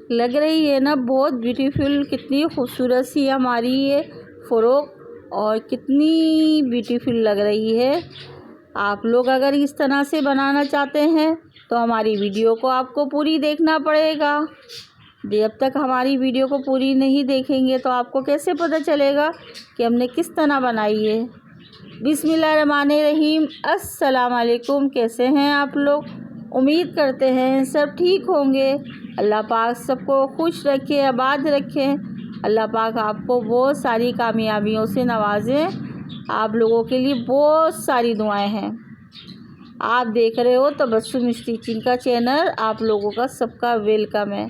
लग रही है ना बहुत ब्यूटीफुल। कितनी खूबसूरत सी हमारी ये फ़्रॉक और कितनी ब्यूटीफुल लग रही है। आप लोग अगर इस तरह से बनाना चाहते हैं तो हमारी वीडियो को आपको पूरी देखना पड़ेगा। जब तक हमारी वीडियो को पूरी नहीं देखेंगे तो आपको कैसे पता चलेगा कि हमने किस तरह बनाई है। बिस्मिल्लाहिर्रहमानिर्रहीम। अस्सलाम वालेकुम। कैसे हैं आप लोग? उम्मीद करते हैं सब ठीक होंगे। अल्लाह पाक सबको खुश रखे, आबाद रखें। अल्लाह पाक आपको बहुत सारी कामयाबियों से नवाजें। आप लोगों के लिए बहुत सारी दुआएं हैं। आप देख रहे हो तबस्सुम स्टिचिंग का चैनल। आप लोगों का सबका वेलकम है।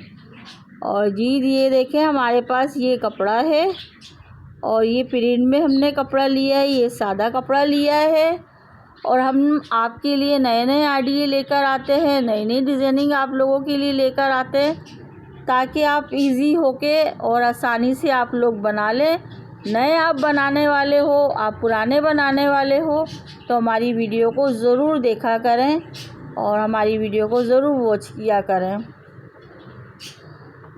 और जी ये देखें हमारे पास ये कपड़ा है और ये प्रिंट में हमने कपड़ा लिया है, ये सादा कपड़ा लिया है। और हम आपके लिए नए नए आइडिया लेकर आते हैं, नई नई डिज़ाइनिंग आप लोगों के लिए लेकर आते हैं ताकि आप इजी होके और आसानी से आप लोग बना लें। नए आप बनाने वाले हो, आप पुराने बनाने वाले हो तो हमारी वीडियो को ज़रूर देखा करें और हमारी वीडियो को ज़रूर वॉच किया करें।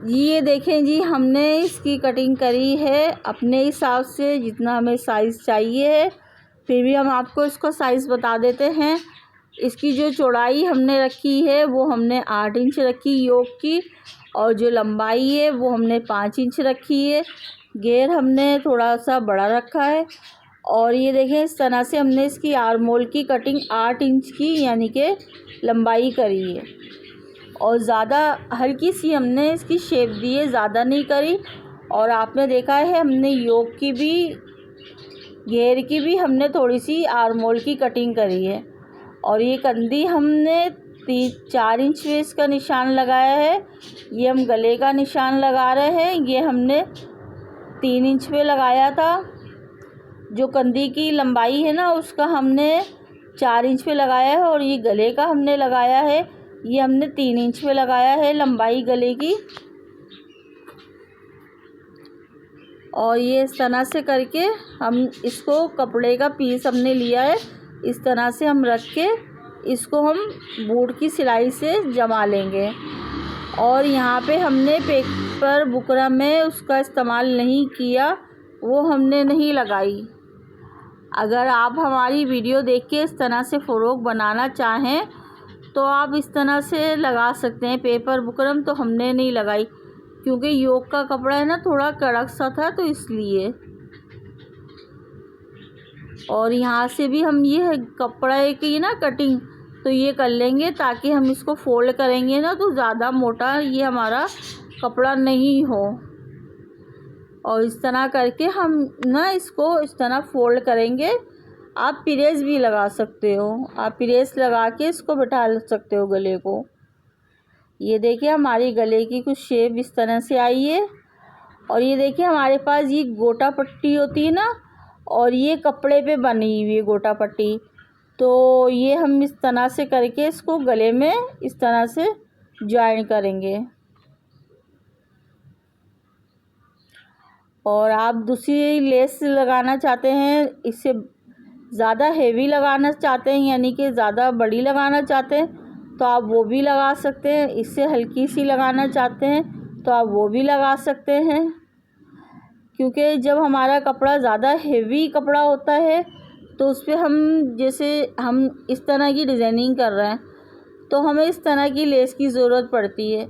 ये देखें जी हमने इसकी कटिंग करी है अपने हिसाब से, जितना हमें साइज़ चाहिए है। फिर भी हम आपको इसको साइज़ बता देते हैं। इसकी जो चौड़ाई हमने रखी है वो हमने 8 इंच रखी योक की, और जो लंबाई है वो हमने 5 इंच रखी है। घेर हमने थोड़ा सा बड़ा रखा है। और ये देखें इस तरह से हमने इसकी आर्म होल की कटिंग 8 इंच की यानी कि लंबाई करी है। और ज़्यादा हल्की सी हमने इसकी शेप दी है, ज़्यादा नहीं करी। और आपने देखा है हमने योक की भी, घेर की भी हमने थोड़ी सी आर्म होल की कटिंग करी है। और ये कंधी हमने 4 इंच पे इसका निशान लगाया है। ये हम गले का निशान लगा रहे हैं, ये हमने 3 इंच पे लगाया था। जो कंधी की लंबाई है ना उसका हमने 4 इंच पे लगाया है, और ये गले का हमने लगाया है, ये हमने 3 इंच पे लगाया है लंबाई गले की। और ये इस तरह से करके हम इसको कपड़े का पीस हमने लिया है, इस तरह से हम रख के इसको हम बूट की सिलाई से जमा लेंगे। और यहाँ पे हमने पेपर बुकरम में उसका इस्तेमाल नहीं किया, वो हमने नहीं लगाई। अगर आप हमारी वीडियो देख के इस तरह से फ़्रॉक बनाना चाहें तो आप इस तरह से लगा सकते हैं। पेपर बुकरम तो हमने नहीं लगाई क्योंकि योक का कपड़ा है ना थोड़ा कड़क सा था तो इसलिए। और यहाँ से भी हम ये कपड़ा की ना कटिंग तो ये कर लेंगे ताकि हम इसको फोल्ड करेंगे ना तो ज़्यादा मोटा ये हमारा कपड़ा नहीं हो। और इस तरह करके हम ना इसको इस तरह फोल्ड करेंगे। आप प्रेस भी लगा सकते हो, आप प्रेस लगा के इसको बिठा सकते हो गले को। ये देखिए हमारी गले की कुछ शेप इस तरह से आई है। और ये देखिए हमारे पास ये गोटा पट्टी होती है ना, और ये कपड़े पे बनी हुई है गोटा पट्टी, तो ये हम इस तरह से करके इसको गले में इस तरह से ज्वाइन करेंगे। और आप दूसरी लेस लगाना चाहते हैं, इससे ज़्यादा हेवी लगाना चाहते हैं यानी कि ज़्यादा बड़ी लगाना चाहते हैं तो आप वो भी लगा सकते हैं। इससे हल्की सी लगाना चाहते हैं तो आप वो भी लगा सकते हैं। क्योंकि जब हमारा कपड़ा ज़्यादा हेवी कपड़ा होता है तो उस पर हम जैसे हम इस तरह की डिज़ाइनिंग कर रहे हैं तो हमें इस तरह की लेस की ज़रूरत पड़ती है।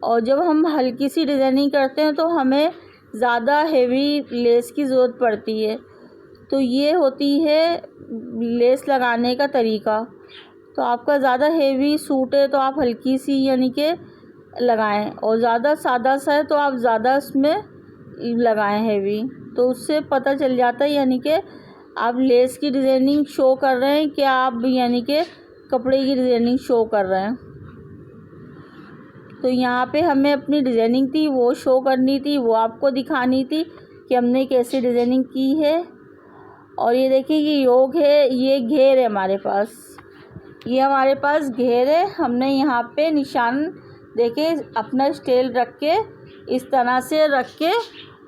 और जब हम हल्की सी डिज़ाइनिंग करते हैं तो हमें ज़्यादा हेवी लेस की ज़रूरत पड़ती है। तो ये होती है लेस लगाने का तरीका। तो आपका ज़्यादा हेवी सूट है तो आप हल्की सी यानी कि लगाएं, और ज़्यादा सादा सा है तो आप ज़्यादा उसमें लगाएं हेवी, तो उससे पता चल जाता है यानी कि आप लेस की डिज़ाइनिंग शो कर रहे हैं कि आप यानी कि कपड़े की डिज़ाइनिंग शो कर रहे हैं। तो यहाँ पे हमें अपनी डिज़ाइनिंग थी वो शो करनी थी, वो आपको दिखानी थी कि हमने कैसी डिज़ाइनिंग की है। और ये देखिए ये योक है, ये घेर है हमारे पास, ये हमारे पास घेर है। हमने यहाँ पे निशान देखे अपना स्केल रख के इस तरह से रख के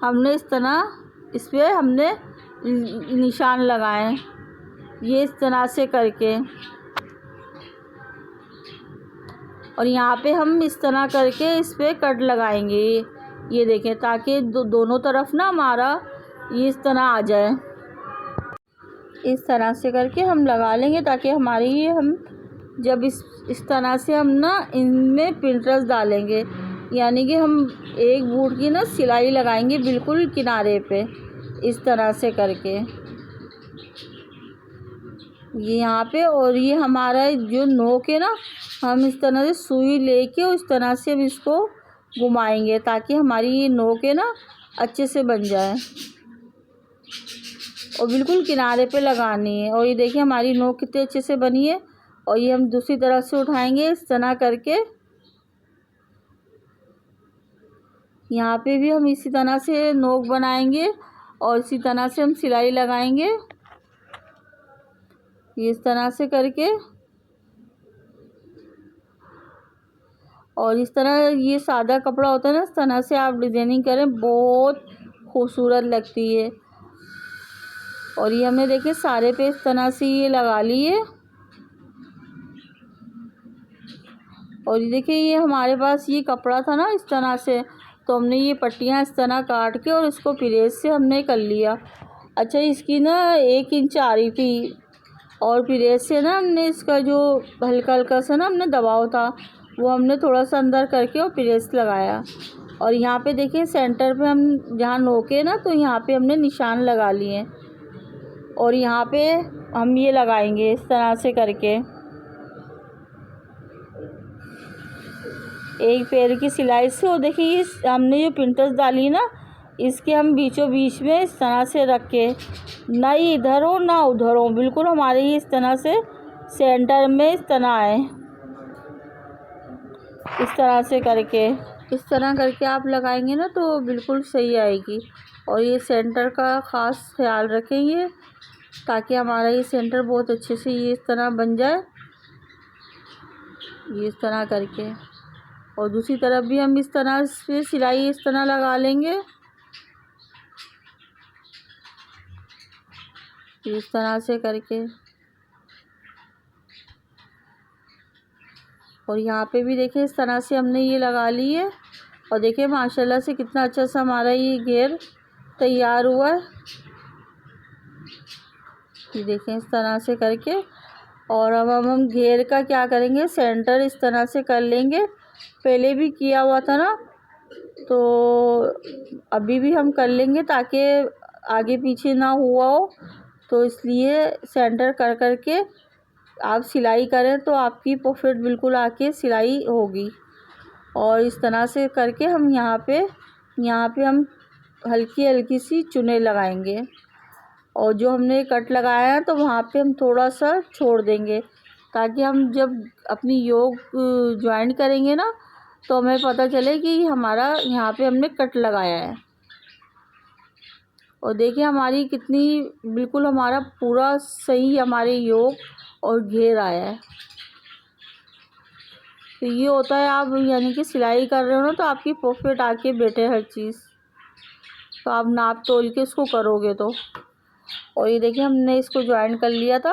हमने इस तरह इस पर हमने निशान लगाए, ये इस तरह से करके। और यहाँ पे हम इस तरह करके इस पर कट लगाएंगे। ये देखें, ताकि दोनों तरफ ना हमारा ये इस तरह आ जाए। इस तरह से करके हम लगा लेंगे, ताकि हमारी ये हम जब इस तरह से हम ना इनमें पिंटरेस्ट डालेंगे, यानी कि हम एक बूट की ना सिलाई लगाएंगे बिल्कुल किनारे पे, इस तरह से करके ये यहाँ पे। और ये हमारा जो नोक है ना, हम इस तरह से सुई लेके और इस तरह से हम इसको घुमाएंगे, ताकि हमारी ये नोक है ना अच्छे से बन जाए। और बिल्कुल किनारे पे लगानी है। और ये देखिए हमारी नोक कितने अच्छे से बनी है। और ये हम दूसरी तरफ से उठाएंगे इस तरह करके। यहाँ पे भी हम इसी तरह से नोक बनाएंगे और इसी तरह से हम सिलाई लगाएंगे, इस तरह से करके। और इस तरह ये सादा कपड़ा होता है ना, इस तरह से आप डिजाइनिंग करें, बहुत खूबसूरत लगती है। और ये हमने देखिए सारे पे इस तरह से ये लगा लिए। और ये देखिए ये हमारे पास ये कपड़ा था ना इस तरह से, तो हमने ये पट्टियाँ इस तरह काट के और इसको प्रेस से हमने कर लिया। अच्छा, इसकी ना 1 इंच आ रही थी, और प्रेस से ना हमने इसका जो हल्का हल्का सा ना हमने दबाव था वो हमने थोड़ा सा अंदर करके और प्रेस लगाया। और यहाँ पे देखिए सेंटर पे हम जहाँ नोके ना, तो यहाँ पे हमने निशान लगा लिए। और यहाँ पे हम ये लगाएंगे इस तरह से करके, एक पैर की सिलाई से। और देखिए ये हमने जो पिंटरेस्ट डाली ना, इसके हम बीचों बीच में इस तरह से रख के, ना ही इधर हो ना उधर हो, बिल्कुल हमारे ये इस तरह से सेंटर में इस तरह आए, इस तरह से करके। इस तरह करके आप लगाएंगे ना तो बिल्कुल सही आएगी। और ये सेंटर का ख़ास ख्याल रखेंगे, ताकि हमारा ये सेंटर बहुत अच्छे से ये इस तरह बन जाए, ये इस तरह करके। और दूसरी तरफ भी हम इस तरह से सिलाई इस तरह लगा लेंगे, इस तरह से करके। और यहाँ पे भी देखिए इस तरह से हमने ये लगा ली है। और देखिए माशाल्लाह से कितना अच्छा सा हमारा ये घेर तैयार हुआ है, ये देखें इस तरह से करके। और अब हम घेर का क्या करेंगे, सेंटर इस तरह से कर लेंगे। पहले भी किया हुआ था ना, तो अभी भी हम कर लेंगे, ताकि आगे पीछे ना हुआ हो। तो इसलिए सेंटर कर करके आप सिलाई करें तो आपकी परफेक्ट बिल्कुल आके सिलाई होगी। और इस तरह से करके हम यहाँ पे हम हल्की हल्की सी चुने लगाएंगे। और जो हमने कट लगाया है तो वहाँ पे हम थोड़ा सा छोड़ देंगे, ताकि हम जब अपनी योग ज्वाइन करेंगे ना, तो हमें पता चले कि हमारा यहाँ पे हमने कट लगाया है। और देखिए हमारी कितनी बिल्कुल हमारा पूरा सही हमारे योग और घेर आया है। तो ये होता है, आप यानी कि सिलाई कर रहे हो ना, तो आपकी परफेक्ट आके बैठे हर चीज़, तो आप नाप तोल के इसको करोगे तो। और ये देखिए हमने इसको ज्वाइन कर लिया था।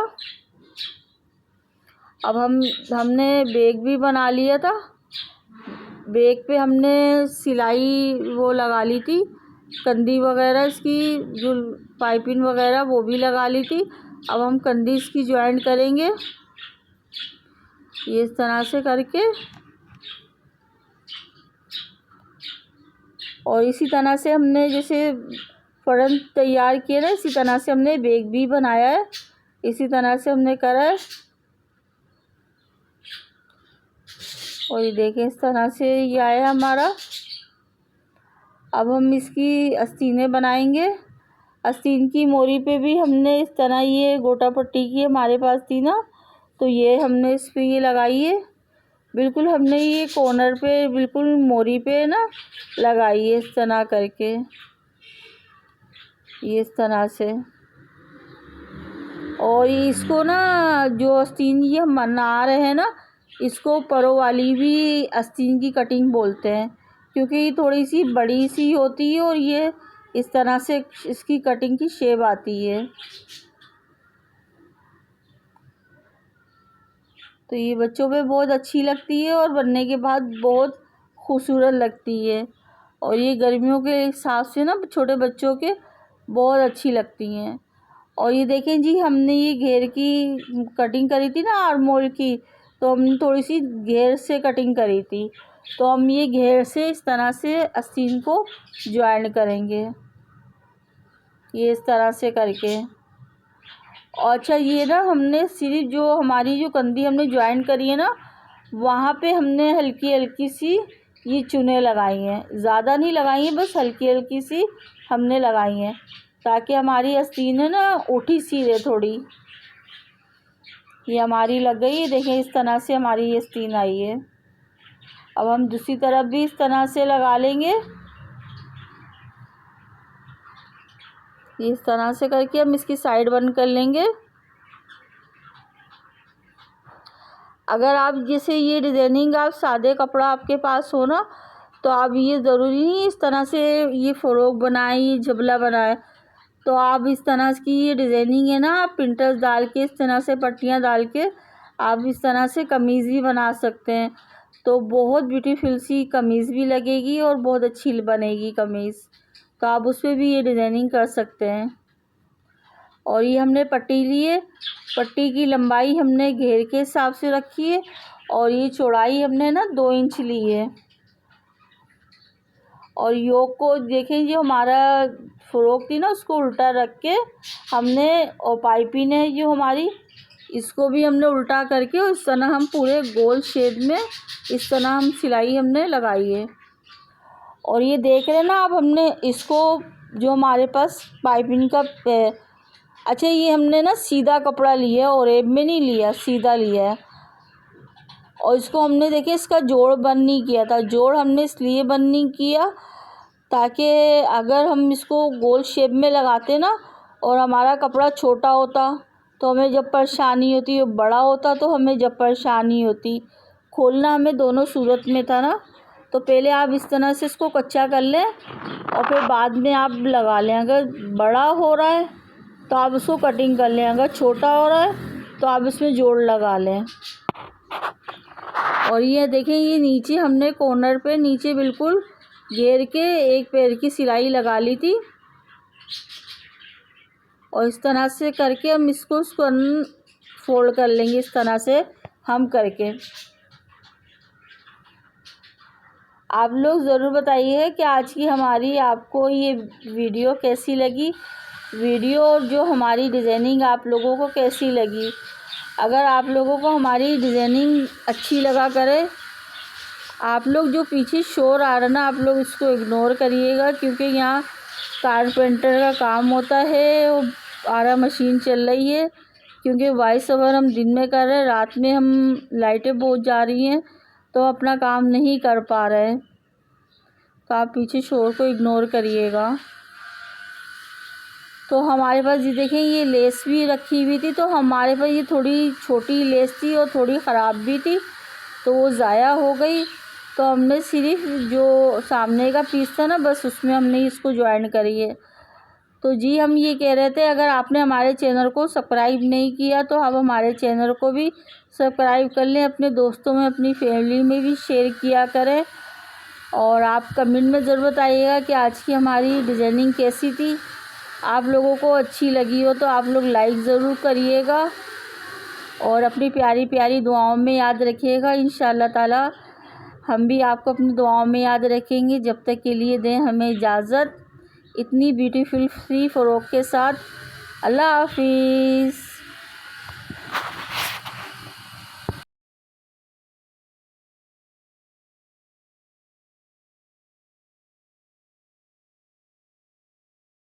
अब हमने बैग भी बना लिया था। बैग पे हमने सिलाई वो लगा ली थी, कंदी वगैरह इसकी जो पाइपिंग वगैरह वो भी लगा ली थी। अब हम कंदी इसकी ज्वाइन करेंगे, ये इस तरह से करके। और इसी तरह से हमने जैसे फ्रंट तैयार किया ना, इसी तरह से हमने बैग भी बनाया है, इसी तरह से हमने करा है। और ये देखें इस तरह से ये आया हमारा। अब हम इसकी आस्तीनें बनाएंगे। आस्तीन की मोरी पे भी हमने इस तरह ये गोटा पट्टी की हमारे पास थी ना, तो ये हमने इस पे ये लगाई है। बिल्कुल हमने ये कॉर्नर पे बिल्कुल मोरी पे ना लगाई है, इस तरह करके, ये इस तरह से। और इसको ना जो आस्तीन ये हम बना रहे हैं ना, इसको परों वाली भी आस्तीन की कटिंग बोलते हैं, क्योंकि ये थोड़ी सी बड़ी सी होती है और ये इस तरह से इसकी कटिंग की शेप आती है। तो ये बच्चों पे बहुत अच्छी लगती है और बनने के बाद बहुत खूबसूरत लगती है। और ये गर्मियों के हिसाब से ना छोटे बच्चों के बहुत अच्छी लगती हैं। और ये देखें जी, हमने ये घेर की कटिंग करी थी ना आर्म होल की, तो हमने थोड़ी सी घेर से कटिंग करी थी। तो हम ये घेर से इस तरह से आस्तीन को ज्वाइन करेंगे, ये इस तरह से करके। और अच्छा, ये ना हमने सिर्फ जो हमारी जो कंधी हमने ज्वाइन करी है ना, वहाँ पे हमने हल्की हल्की सी ये चुने लगाई हैं, ज़्यादा नहीं लगाई हैं, बस हल्की हल्की सी हमने लगाई हैं, ताकि हमारी आस्तीन है ना उठी सी रहे थोड़ी। ये हमारी लग गई है, देखें इस तरह से हमारी ये आस्तीन आई है। अब हम दूसरी तरफ भी इस तरह से लगा लेंगे, इस तरह से करके हम इसकी साइड बंद कर लेंगे। अगर आप जैसे ये डिज़ाइनिंग आप सादे कपड़ा आपके पास हो ना, तो आप ये ज़रूरी नहीं इस तरह से ये फ़्रॉक बनाए, ये झबला बनाए, तो आप इस तरह की ये डिज़ाइनिंग है ना, आप पिंटरेस्ट डाल के इस तरह से पट्टियाँ डाल के आप इस तरह से कमीज़ भी बना सकते हैं। तो बहुत ब्यूटीफुल सी कमीज़ भी लगेगी और बहुत अच्छी बनेगी कमीज़। तो आप उस पर भी ये डिज़ाइनिंग कर सकते हैं। और ये हमने पट्टी ली है, पट्टी की लंबाई हमने घेर के हिसाब से रखी है और ये चौड़ाई हमने ना 2 इंच ली है। और योक को देखें, जो हमारा फ़्रॉक थी ना उसको उल्टा रख के हमने, और पाइपिंग है जो हमारी, इसको भी हमने उल्टा करके और इस तरह हम पूरे गोल शेप में इस तरह हम सिलाई हमने लगाई है। और ये देख रहे हैं ना आप, हमने इसको जो हमारे पास पाइपिंग का अच्छा, ये हमने ना सीधा कपड़ा लिया है और एब में नहीं लिया, सीधा लिया है। और इसको हमने देखिए इसका जोड़ बंद नहीं किया था। जोड़ हमने इसलिए बंद नहीं किया ताकि अगर हम इसको गोल शेप में लगाते ना और हमारा कपड़ा छोटा होता तो हमें जब परेशानी होती, बड़ा होता तो हमें जब परेशानी होती। खोलना हमें दोनों सूरत में था ना, तो पहले आप इस तरह से इसको कच्चा कर लें और फिर बाद में आप लगा लें। अगर बड़ा हो रहा है तो आप उसको कटिंग कर लें, अगर छोटा हो रहा है तो आप इसमें जोड़ लगा लें। और ये देखें, ये नीचे हमने कॉर्नर पे नीचे बिल्कुल घेर के एक पैर की सिलाई लगा ली थी और इस तरह से करके हम इसको फोल्ड कर लेंगे, इस तरह से हम करके। आप लोग ज़रूर बताइए कि आज की हमारी आपको ये वीडियो कैसी लगी, वीडियो और जो हमारी डिज़ाइनिंग आप लोगों को कैसी लगी। अगर आप लोगों को हमारी डिज़ाइनिंग अच्छी लगा करे, आप लोग जो पीछे शोर आ रहा ना, आप लोग इसको इग्नोर करिएगा, क्योंकि यहाँ कारपेंटर का काम होता है और आरा मशीन चल रही है। क्योंकि वॉइस ओवर हम दिन में कर रहे हैं, रात में हम लाइटें बहुत जा रही हैं तो अपना काम नहीं कर पा रहे हैं। तो आप पीछे शोर को इग्नोर करिएगा। तो हमारे पास ये देखें, ये लेस भी रखी हुई थी, तो हमारे पास ये थोड़ी छोटी लेस थी और थोड़ी ख़राब भी थी, तो वो ज़ाया हो गई। तो हमने सिर्फ जो सामने का पीस था ना, बस उसमें हमने इसको ज्वाइन करी है। तो जी, हम ये कह रहे थे, अगर आपने हमारे चैनल को सब्सक्राइब नहीं किया तो आप हमारे चैनल को भी सब्सक्राइब कर लें, अपने दोस्तों में, अपनी फैमिली में भी शेयर किया करें। और आप कमेंट में ज़रूर बताइएगा कि आज की हमारी डिज़ाइनिंग कैसी थी। आप लोगों को अच्छी लगी हो तो आप लोग लाइक ज़रूर करिएगा और अपनी प्यारी प्यारी दुआओं में याद रखिएगा। इंशाअल्लाह ताला हम भी आपको अपनी दुआओं में याद रखेंगे। जब तक के लिए दें हमें इजाज़त, इतनी ब्यूटीफुल फ्री फ़्रॉक के साथ। अल्लाह हाफिज़।